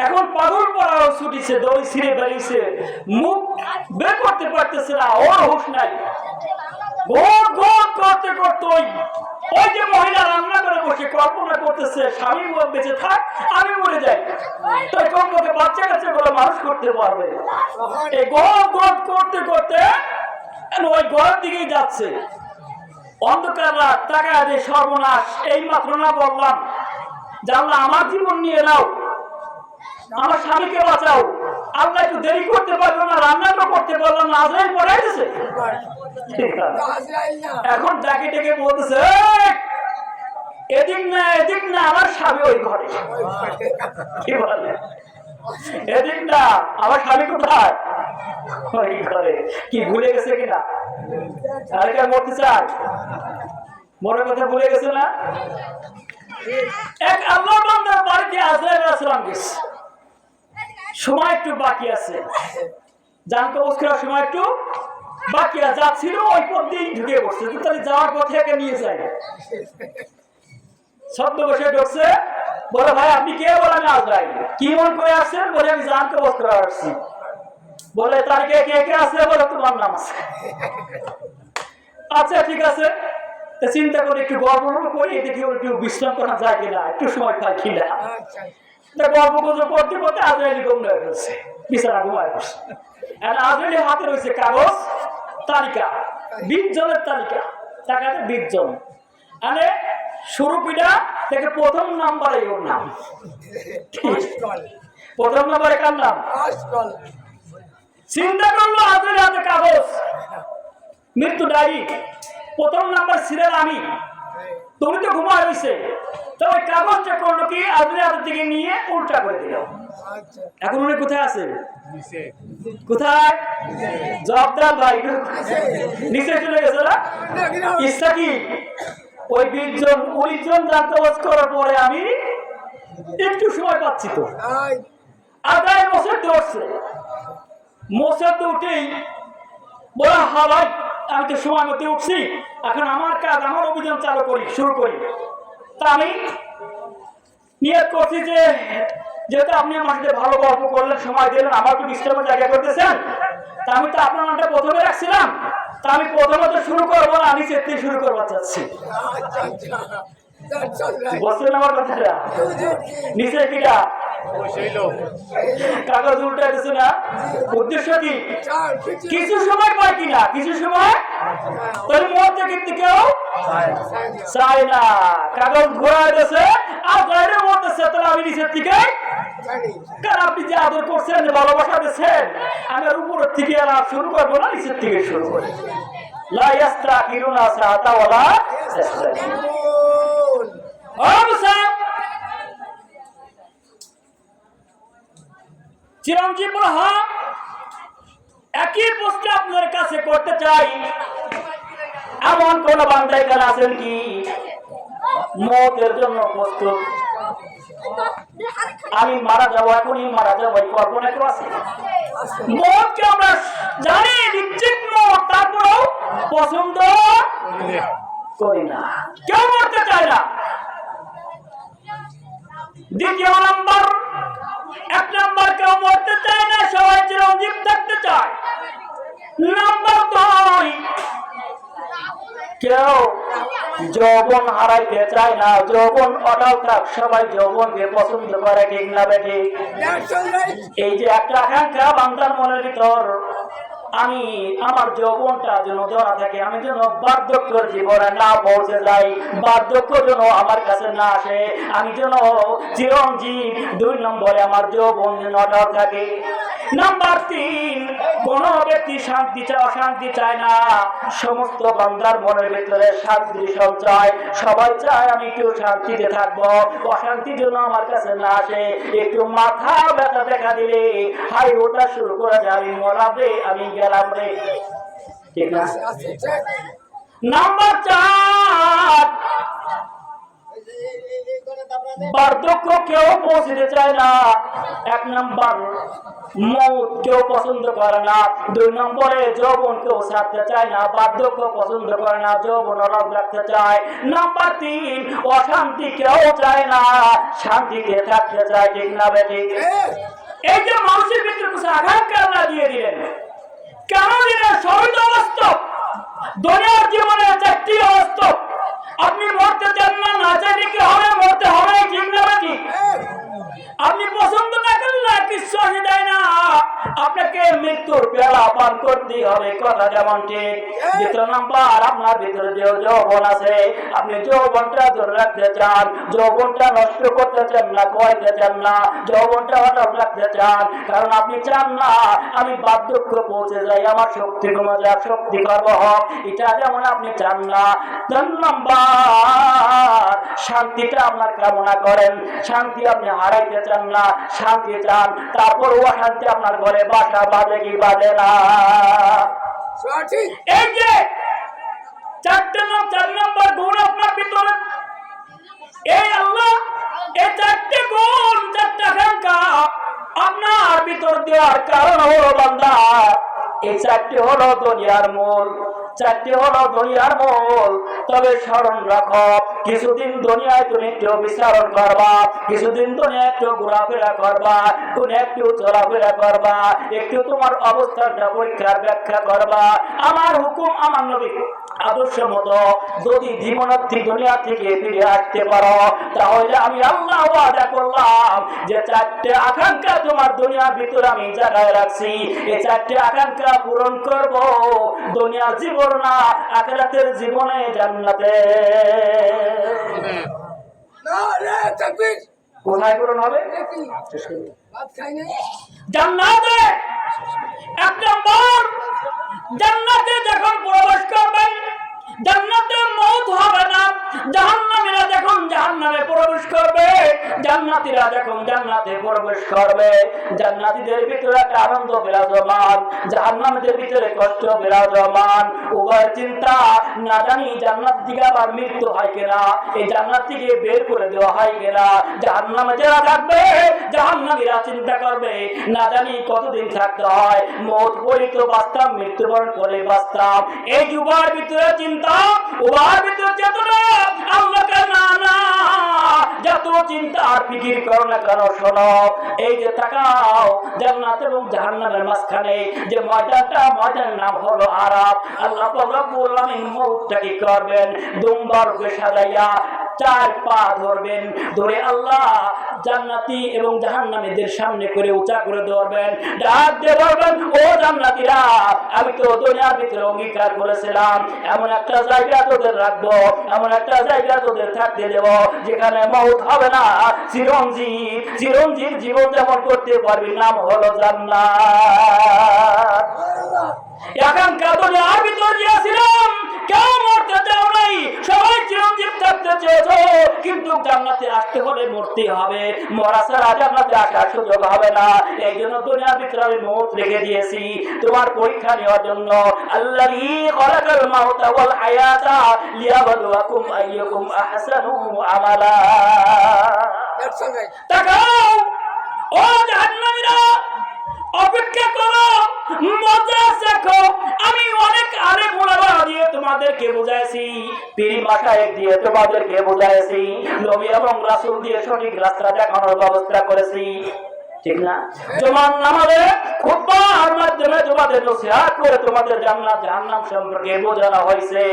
এখন পাগল পড়াও ছুটিছে, দড়ি ছিঁড়ে বেরিয়েছে, মুখ বের করতে পারতেছে না, ওর হুঁশ নাই। গোট গোট করতে করতে ওই যে মহিলা রান্না করে বসে কল্পনা করতেছে, স্বামী বেঁচে থাক, আমি মরে যাই, তাই কমপক্ষে বাচ্চা কাচ্চা গুলো মানুষ করতে পারবে। এই গোট গোট করতে করতে ওই ঘরের দিকেই যাচ্ছে। অন্ধকার রাত, টাকা দিয়ে সর্বনাশ। এই মাত্র না বললাম জানলা আমার জীবন নিয়ে নাও, আমার স্বামীকে বাঁচাও। আল্লাহ একটু দেরি করতে পারলো না, রান্না তো করতে পারলাম না, আজরাইল পড়াই দিছে। এখন ডাকে ডেকে বলতেছে, এদিক না এদিক না, আমার স্বামী ওই ঘরে। কি বলে? এদিক না, আমার স্বামী কোথায়? ওই ঘরে। কি ভুলে গেছে কিনা? আরেকটা মরতে চায়, মনের কথা ভুলে গেছে না? এক আল্লাহ বান্দার বাড়িতে আজরাইল আলাইহিস সালাম গেছে। সময় একটু বাকি আছে, জানতে বসবার সময় একটু বাকি আছে, যাচ্ছিল ওই পথ দিয়ে ঢুকে পড়ছে, তাহলে যাওয়ার পথে একে নিয়ে যায়। শব্দ বসে ঢুকছে, বলে ভাই আপনি কে? বলে আমি আজরাইল। কি মন করে আসছেন? বলে আমি জানতে বসবার আসছি। বলে তার কে কে কে আছে? বলে তোমার নাম আছে। আচ্ছা ঠিক আছে, চিন্তা করে একটু গল্প করি, দেখি একটু বিশ্রাম করা যায় কিনা, একটু সময় পাই কিনা। গল্প গুজব করতে করতে আজরাইল ঘুমিয়ে ফেলছে, বিছানা ঘুমায় ফেলছে। আজরাইলের হাতে রয়েছে কাগজ, তালিকা, 20 জনের তালিকা, টাকাতে 20 জন। মানে শুরুপিটা থেকে প্রথম নাম্বারে ওর নাম, প্রথম নাম্বারে কার নাম? চিন্তা করলো আজরাইলের হাতে কাগজ, মৃত্যু ডায়েরি, প্রথম নাম্বার সিরিয়াল আমি, তুমি তো ঘুমায় রয়েছে। তো ওই কাগজটা করলো কি, আজরাইলের দিকে নিয়ে উল্টা করে দিল। এখন উনি কোথায় আছে? কোথায়? জবাবদার ভাই নিচে চলে গেছে না? ইচ্ছা কি ওই 20 জন 19 জন জানতে করার পরে আমি একটু সময় পাচ্ছি। তো আদায় মসজিদে উঠছে, মসজিদে উঠেই বলা, হ্যাঁ ভাই আমি তো সময় মতো উঠছি, এখন আমার কাজ, আমার অভিযান চালু করি, শুরু করি। তা আমি নিয়ত করছি যে যেহেতু আপনি আমার সাথে ভালো গল্প করলেন, সময় দিলেন, আমার তো বিশ্রামের জায়গা করতেছেন, তা আমি তো আপনার নামটা প্রথমে রাখছিলাম, তা আমি প্রথমত শুরু করবো না, আমি চেতে শুরু করবো চাচ্ছি। বলছেন আমার কথাটা? নিচে কিটা কাগজ উল্টা দিচ্ছে না, উদ্দেশ্য কি? কিছু সময় পায় কিনা, কিছু সময় তোর মধ্যে কিন্তু কেউ চায় না। কাগজ ঘোরায় দিয়েছে আর বাইরের মধ্যে, তাহলে আমি নিচের দিকে, কারণ আপনি যে আদর করছেন, যে ভালোবাসা দিচ্ছেন, আমি আর উপরের থেকে আর শুরু করবো না, নিচের থেকে শুরু করি। লা ইয়াস্তাকিরুনা সাআতা ওয়ালা চিরঞ্জীব একই প্রশ্ন আপনার কাছে করতে চাই, এমন কোন বান্দা এখানে আছেন কি মওতের জন্য প্রস্তুত? আমি মারা যাবো, এখনই মারা যাবো, এই কল্পনা কেউ আছে? মওতকে আমরা জানি নিশ্চিত মওত, তারপরেও পছন্দ করি না, কেউ মরতে চায় না। দ্বিতীয় নাম্বার, 1 নাম্বার কেউ মরতে চায় না, সবাই রাখতে চায়। নাম্বার 2, কেউ যৌবন হারাইতে চায় না, যৌবন অটল থাক, সবাই যৌবনকে পছন্দ করে, ঠিক না বেঠি? এই যে একটা আকাঙ্ক্ষা বান্দার মনের ভিতর, আমি আমার যৌবনটা যেন ধরা থাকে, আমি যেন বার্ধক্যের জীবনে না পৌঁছে যাই, বার্ধক্য যেন আমার কাছে না আসে, আমি যেন চিরঞ্জীব। 2 নম্বরে আমার যৌবন যেন অটল থাকে। নাম্বার 3, কোন ব্যক্তি শান্তি চায় অশান্তি চায় না, সমস্ত বান্দার মনের ভিতরে শান্তি সঞ্চয়, সবাই চায় আমি একটু শান্তিতে থাকবো, অশান্তি যেন আমার কাছে না আসে। একটু মাথা ব্যথা দেখা দিলে হাই ওটা শুরু করে যায়, আমি মরাবে, আমি গেলাম রে, ঠিক না? নাম্বার 4, বার্ধক্য কেউ পৌঁছতে চায় না। 1 নম্বর মৌত কেউ পছন্দ করে না। 2 নম্বরে যৌবন কেউ ছাড়তে চায় না, বার্ধক্য পছন্দ করে না, যৌবন অটল রাখতে চায়। নাম্বার 3, অশান্তি কেউ চায় না, শান্তিতে থাকতে চায়, ঠিক না বেঠিক? এই যে মানুষের ভিতরে কিছু আকাঙ্ক্ষা আল্লাহ দিয়ে দিলেন, কেন দিলেন? সবই তো বাস্তব। দুনিয়ার জীবনে 4টি বাস্তব। আপনি মরতে চান না, না চাইলে কি হবে? মরতে হবে, ঠিক না বেঠিক? আপনি পছন্দ না করলে কিছু আসে যায় না, আপনাকে মৃত্যুর পেয়ালা পান করতে হবে, কথা যেমন ঠিক। 2 নাম্বার, আপনার ভিতরে যে যৌবন আছে, আপনি যৌবনটা ধরে রাখতে চান, যৌবনটা নষ্ট করতে চান না, কইতে চান না, যৌবনটা অটল রাখতে চান, কারণ আপনি চান না আমি বার্ধক্য পৌঁছে যাই, আমার শক্তি কমে যাক, শক্তি কর্ম হোক, এটা যেমন আপনি চান না। 3 নাম্বার, শান্তিটা আপনার কামনা করেন, শান্তি আপনি হারাইতে চান না, শান্তি চান, তারপর অশান্তি আপনার ঘরে বাসা বাঁধে কি বাঁধে না? এই যে 4 নম্বর গুণ আপনার ভিতরে, এই আল্লাহ এই 4টে গুণ, 4টা আকাঙ্ক্ষা আপনার ভিতর দেওয়ার কারণ হলো বান্দা, এই 4টি হলো দুনিয়ার মূল, 4টি হলো দুনিয়ার মূল। তবে স্মরণ রাখো, কিছুদিন দুনিয়ায় তুমি একটু বিচরণ করবা, কিছুদিন দুনিয়ায় একটু ঘোরাফেরা করবা, কোন একটু চলাফেরা করবা, একটু তোমার অবস্থাটা পরীক্ষার ব্যাখ্যা করবা। আমার হুকুম, আমার নবী আদর্শ মতো যদি জীবনার্থী দুনিয়া থেকে ফিরে আসতে পারো, তাহলে আমি আল্লাহ ওয়াদা করলাম যে 4টে আকাঙ্ক্ষা তোমার দুনিয়ার ভিতরে আমি জায়গায় রাখছি, এই 4টে আকাঙ্ক্ষা পূরণ করব, দুনিয়ার জীবন না, আখিরাতের জীবনে, জান্নাতে। কোথায় পূরণ হবে? জান্নাতে। 1 নম্বর, জান্নাতে যখন প্রবেশ করবেন, জান্নাতে মওত হবে না। জাহান্নামীরা যখন জাহান্নামে প্রবেশ করবে, জান্নাতীরা যখন জান্নাতে প্রবেশ করবে, জান্নাতীদের ভিতরে একটা আনন্দ বিরাজমান, জাহান্নামীদের ভিতরে কষ্ট বিরাজমান। উভয় চিন্তা, না জানি জান্নাত থেকে আবার মৃত্যু হয় কিনা, এই জান্নাত থেকে বের করে দেওয়া হয় কিনা। জাহান্নামে যারা থাকবে, জাহান্নামীরা চিন্তা করবে, না জানি কতদিন থাকতে হয়, মওত বলি তো বাঁচতাম, মৃত্যুবরণ করে বাঁচতাম। এই যুবার ভিতরে চিন্তা, উবার ভিতরে চেতনা, আল্লাহকে না না যত চিন্তা আর ফিকির করো না কেন, শোনো, এই যে তাকাও, জান্নাত এবং জাহান্নামের মাঝখানে যে ময়দানটা, ময়দানের নাম হলো আরাফ। আল্লাহ রব্বুল আলামিন মওতটা কি করবেন? দুম্বার রূপে সাজাইয়া 4 পা ধরবেন, ধরে আল্লাহ জান্নাতি এবং জাহান্নামীদের সামনে করে উঁচা করে ধরবেন, ডাক দিয়ে বলবেন, ও জান্নাতীরা, আমি তো দুনিয়ার ভিতরে অঙ্গীকার করেছিলাম এমন একটা জায়গা তোদের রাখবো, এমন একটা জায়গা তোদের থাকতে দেব যেখানে মওত হবে না, চিরঞ্জীব, চিরঞ্জীব জীবন যাপন করতে পারবি, নাম হলো জান্নাত। আকাঙ্ক্ষা দুনিয়ার ভিতর দিয়েছিলাম, কেউ মরতে চাও নাই, সবাই চিরঞ্জীব থাকতে চেয়েছো, কিন্তু জান্নাতে আসতে হলে মরতে হবে, মরা ছাড়া জান্নাতে আসার সুযোগ হবে না। এই জন্য দুনিয়ার ভিতরে আমি মওত রেখে দিয়েছি তোমার পরীক্ষা নেওয়ার জন্য। আল্লাযী খালাকাল মাউতা ওয়াল হায়াতা লিয়াবলুয়াকুম আইয়ুকুম আহসানু আমালা। তাকাও ও জাহান্নামীরা, অপেক্ষা করো, মজা শেখো। আমি অনেক আলেম ওলামা দিয়ে তোমাদেরকে বুঝাইছি, পীর মাশায়েখ দিয়ে তোমাদেরকে বুঝাইছি, নবী এবং রাসূল দিয়ে সঠিক রাস্তা দেখানোর ব্যবস্থা করেছি। ঠিক না? জুমার নামাজে খুতবার মাধ্যমে তোমাদের নসিহত করে তোমাদের জান্নাত জাহান্নাম সম্পর্কে বোঝানো হয়েছে।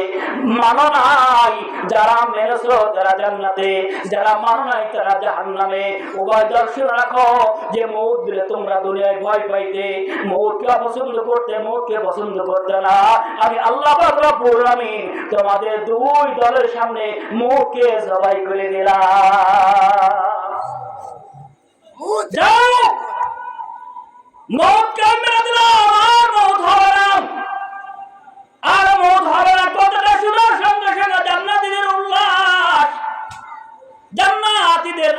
মানো নাই, যারা মেনেছো তারা জান্নাতে, যারা মানো নাই তারা জাহান্নামে। উভয় দর্শন রাখো যে মউত দিলে তোমরা দুনিয়ায় ভয় পাইতে, মউতকে পছন্দ করতে, মউতকে পছন্দ করতে না। আমি আল্লাহ পাক রব্বুল আমিন তোমাদের দুই দলের সামনে মউতকে জবাই করে দিলাম। যাও, মউতকে মেরে দিলাম, আর মউত হবে না, আর মউত হবে না। কথাটা শোনার সঙ্গে সঙ্গে জান্নাতীদের উল্লাস, জান্নাতীদের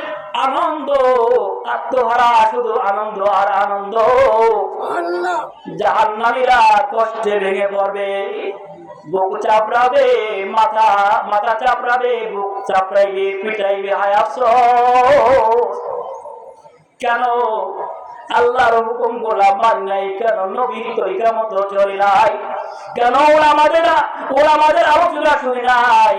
আনন্দ, আত্মহারা শুধু আনন্দ আর আনন্দ। জাহান্নামীরা কষ্টে ভেঙে পড়বে, বুক চাপড়াবে, মাথা চাপড়াবে, বুক চাপড়াইবে, পিটাইবে, হায় আফসোস। কেন আল্লাহর হুকুম গোলাম মানি নাই? কেন নবীর তরিকা মতো চলি নাই? কেন ওরা আমাদের আলোচনা শুনি নাই?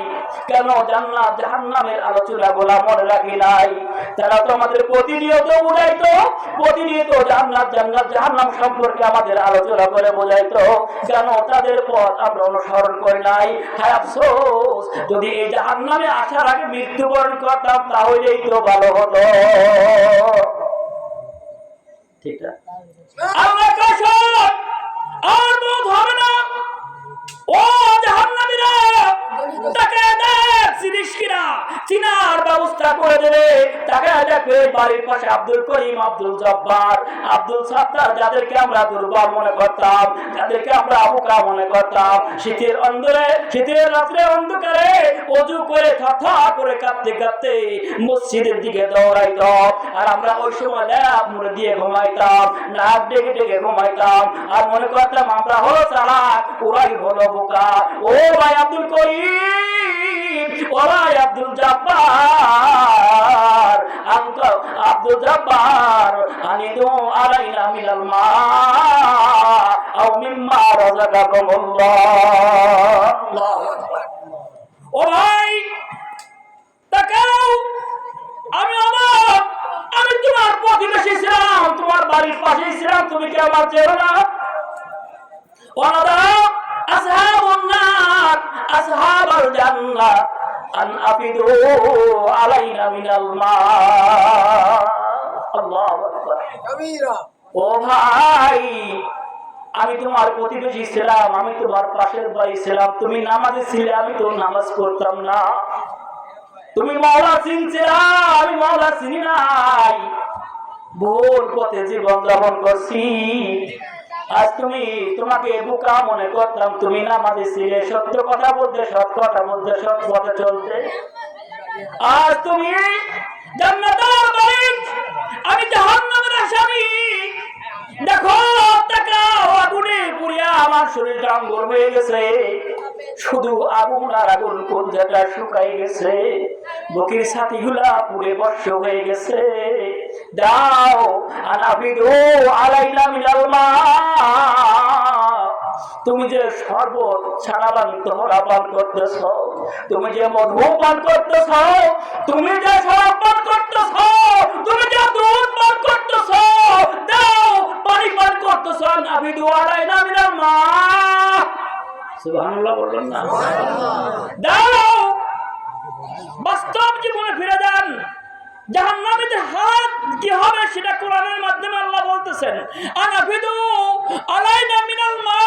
কেন জান্নাত জাহান্নামের আলোচনা গোলা মনে রাখি নাই? তারা তো আমাদের প্রতিনিয়ত বোঝাইতো, প্রতিনিয়ত জান্নাত জাহান্নাম সম্পর্কে আমাদের আলোচনা করে বোঝাইতো। কেন তাদের পথ আমরা অনুসরণ করি নাই? হায় আফসোস, যদি এই জাহান্নামে আসার আগে মৃত্যুবরণ করতাম তাহলেই তো ভালো হতো। ঠিক না? আল্লাহ কসম, আর মউত হবে না। ও জাহান্নামীরা, তাকে দেখ চিনিস কিনা, চিনার ব্যবস্থা করে দেবে। তাকে দেখবে বাড়ির পাশে আব্দুল করিম, আব্দুল জব্বার, আব্দুল সাত্তার, যাদেরকে আমরা দুর্বল মনে করতাম, যাদেরকে আমরা অবোকা মনে করতাম, শীতের অন্ধকারে, শীতের রাত্রে অন্ধকারে ওযু করে থরথর করে কাঁপতে কাঁপতে মসজিদের দিকে দৌড়াইতো। আর আমরা ওই সময় ল্যাপ মুড়ে দিয়ে ঘুমাইতাম, নাক ডেকে ডেকে ঘুমাইতাম, আর মনে করতাম আমরা হলো চালাক, ওরাই হলো বোকা। ও ভাই আব্দুল করিম, ও ভাই আব্দুল জব্বার, আব্দুল জব্বার, আনিদু আলাইনা মিনাল মা আও মিম্মা রাযাকাকুমুল্লাহ। ও ভাই তাকাও, আমি তোমার প্রতিবেশী ছিলাম, তোমার বাড়ির পাশে ছিলাম, তুমি কি আমার চেনো না? ওয়ানাদা আসহাবুন নার আসহাবাল জান্নাহ আন আফিদু আলাইনা মিনাল মা। আল্লাহু আকবার কাবীরা। ও ভাই, আমি তোমার প্রতিবেশী ছিলাম, আমি তোমার পাশের বাড়ি ছিলাম, তুমি নামাজে ছিলে, আমি তো নামাজ পড়তাম না। তুমি মাওলা চিনছিলা, আমি মাওলা চিনি নাই, ভুল পথে জীবন যাপন করছি। আজ তোমাকে বোকা মনে করতাম, তুমি নামাজে ছিলে, সত্য কথা বলতে, সৎ কথা বলতে, সৎ পথে চলতে। আজ তুমি জান্নাতের মালিক, আমি জাহান্নামের আসামি। দেখো, তাকাও, আগুনে পুড়িয়া আমার শরীরটা আঙ্গুর হয়ে গেছে, শুধু আগুন আর আগুন, কলজাটা শুকাই গেছে, বুকের ছাতিগুলা পুড়ে বর্ষ হয়ে গেছে। দাও আনাফিদু আলাইনা মিনাল মা। তুমি যে শরবত ছাড়াবান তোমরা পান করতেছ, তুমি যে মধু পান করতেছ, তুমি যে শরাব পান করতেছ, তুমি যে দুধ পান করতেছ, দাও পানি পান করতেছ, আনাফিদু আলাইনা মিনাল মা। সুবহানাল্লাহ বললেন না? দাও, বাস্তব জীবনে ফিরে যান। জাহান্নামীদের হাত কি হবে সেটা কোরআনের মাধ্যমে আল্লাহ বলতেছেন। আনাফিদু আলাইনা মিনাল মা,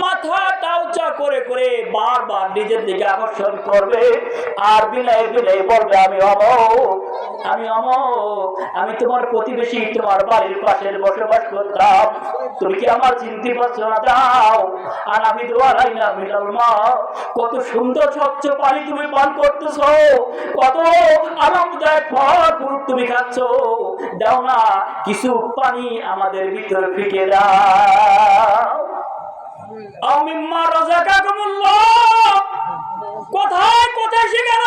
মাথাটা উঁচা করে করে বারবার নিজের দিকে আকর্ষণ করবে, আর বিলাই বিলাই বলবে আমি অমুক, আমি অমুক, আমি তোমার প্রতিবেশী, তোমার বাড়ির পাশের বসবাস করতাম, তুমি কি আমার চিনতে পারছো না? দাও আনাফিদু আলাইনা মিনাল মা। কত সুন্দর স্বচ্ছ পানি তুমি পান করতেছো, কত আরামদায়ক ফল তুমি খাচ্ছ, দাও না কিছু পানি আমাদের ভিতরে ফিকে দাও। আমিম্মা রাযাকাকুমুল্লাহ, কোথায় কোথায় শিখাল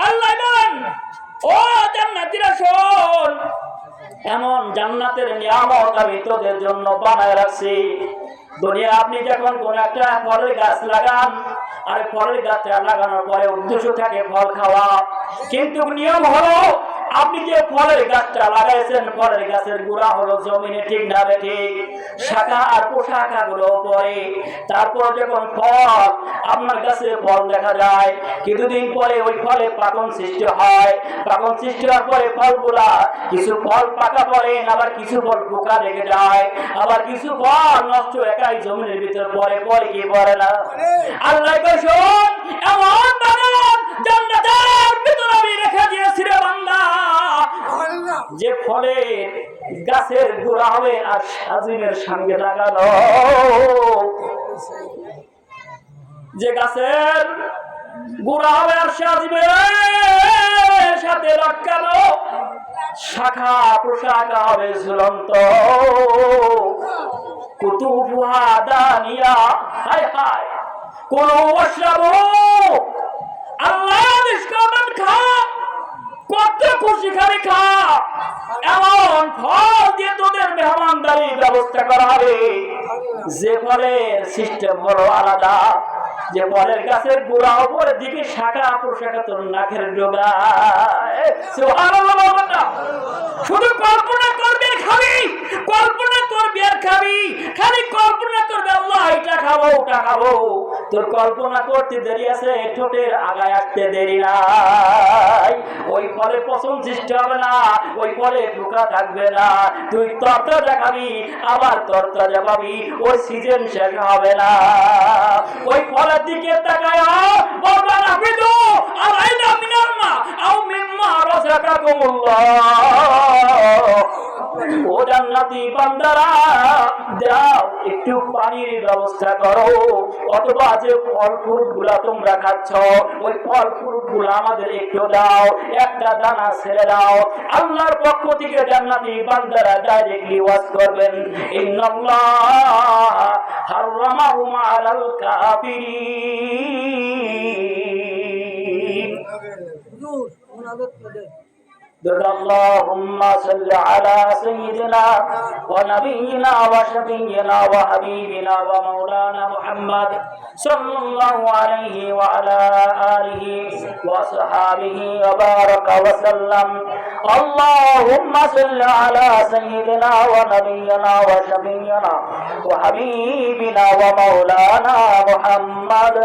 আল্লাহ বলেন, ও জান্নাতীরা শোন, এমন জান্নাতের নিয়ামত আমি তোদের জন্য বানায় রাখছি। দুনিয়া আপনি যখন কোন একটা ফলের গাছ লাগান, আর ফলের গাছটা লাগানোর পরে উদ্দেশ্য থাকে ফল খাওয়া, কিন্তু নিয়ম হলো আপনি যে ফলের গাছটা লাগাইছেন, ফলের গাছের গোড়া হলো জমিনে, ঠিক না ঠিক? শাখা আর পোশাখা গুলো পরে, তারপর যখন ফল আপনার গাছে ফল দেখা যায়, কিছুদিন পরে ওই ফলে পাকন সৃষ্টি হয়। পাকন সৃষ্টি হওয়ার পরে ফলগুলা, কিছু ফল পাকা পড়ে, আবার কিছু ফল পোকা লেগে যায়, আবার কিছু ফল নষ্ট একাই জমিনের ভিতর পরে, পরে কি পড়ে না? আল্লাহ কয় শোন, এমন বাগান জান্নাতের ভিতর আমি রেখে দিয়েছি রে বান্দা, যে ফলের গাছের গোড়া হবে আর সাজিমের সঙ্গে লাগানো, যে গাছের গোড়া হবে আর সাজিমের সাথে লটকানো, শাখা প্রশাখা হবে ঝুলন্ত, কুতুবুহা দানিয়া, হায় হায়, কোন ওয়াশরাবু, আল্লাহ নিষ্কামন খা, কত খুশি খালি খা, এমন ফল দিয়ে তোদের মেহমানদারির ব্যবস্থা করা হবে, যে ফলের সিস্টেম বড় আলাদা, যে ফলের গাছের গোড়া উপরের দিকে শাখা প্রশাখা তোর নাকের ডোগায়। সুবহানাল্লাহ। শুধু কল্পনা করবে খাবি, কল্পনা করবি আর খাবি, খালি কল্পনা করবে আল্লাহ এটা খাবো ওটা খাবো, তোর কল্পনা করতে দেরি আছে, ঠোঁটের আগায় আসতে দেরি নাই, ওই ফলে পছন্দ সৃষ্টি হবে না, ওই ফলে পোকা থাকবে না, তুই তরতাজা খাবি, আবার তরতাজা পাবি, ওই সিজন শেষ হবে না। ওই ফলের দিকে তাকায় বলবা না বিদু আলাইনা মিনাল মা আও মিম্মা রাযাকাকুমুল্লাহ, ও জান্নাতি বান্দারা দাও একটু পানির ব্যবস্থা করো, অথবা যে ফল ফ্রুট গুলা তোমরা খাচ্ছ ওই ফল ফ্রুট গুলা আমাদের একটু দাও, একটা দানা ছেড়ে দাও। আল্লাহর পক্ষ থেকে জান্নাতি বান্দারা ডাইরেক্টলি ওয়াজ করবেন, ইন্নাল্লাহ হারামাহুম আলাল কাফিরিন। اللهم صل على سيدنا ونبينا وشفينا وحبيبنا ومولانا محمد صلى الله عليه وعلى آله وصحابه وبارك وسلم. اللهم صل على سيدنا ونبينا وشفينا وحبيبنا ومولانا محمد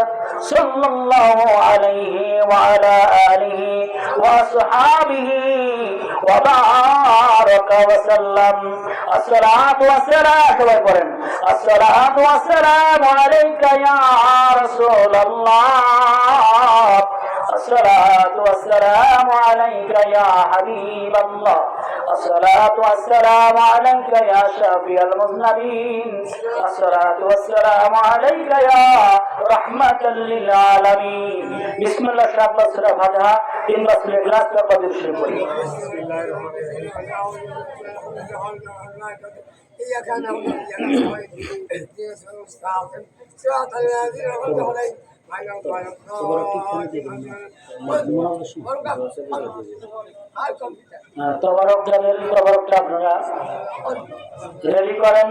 صلى الله عليه وعلى آله وصحابه وبارك وسلم. الصلاة والسلام الصلاة والسلام عليك يا رسول الله، الصلاة والسلام عليك يا حبيب الله، الصلاة والسلام عليك يا شافي المذنبين، الصلاة والسلام عليك يا رحمة للعالمين. بسم الله الرحمن الرحيم. তিন বছর ক্লাস করতে শুরু করি। তবরকটা আপনারা রেডি করেন।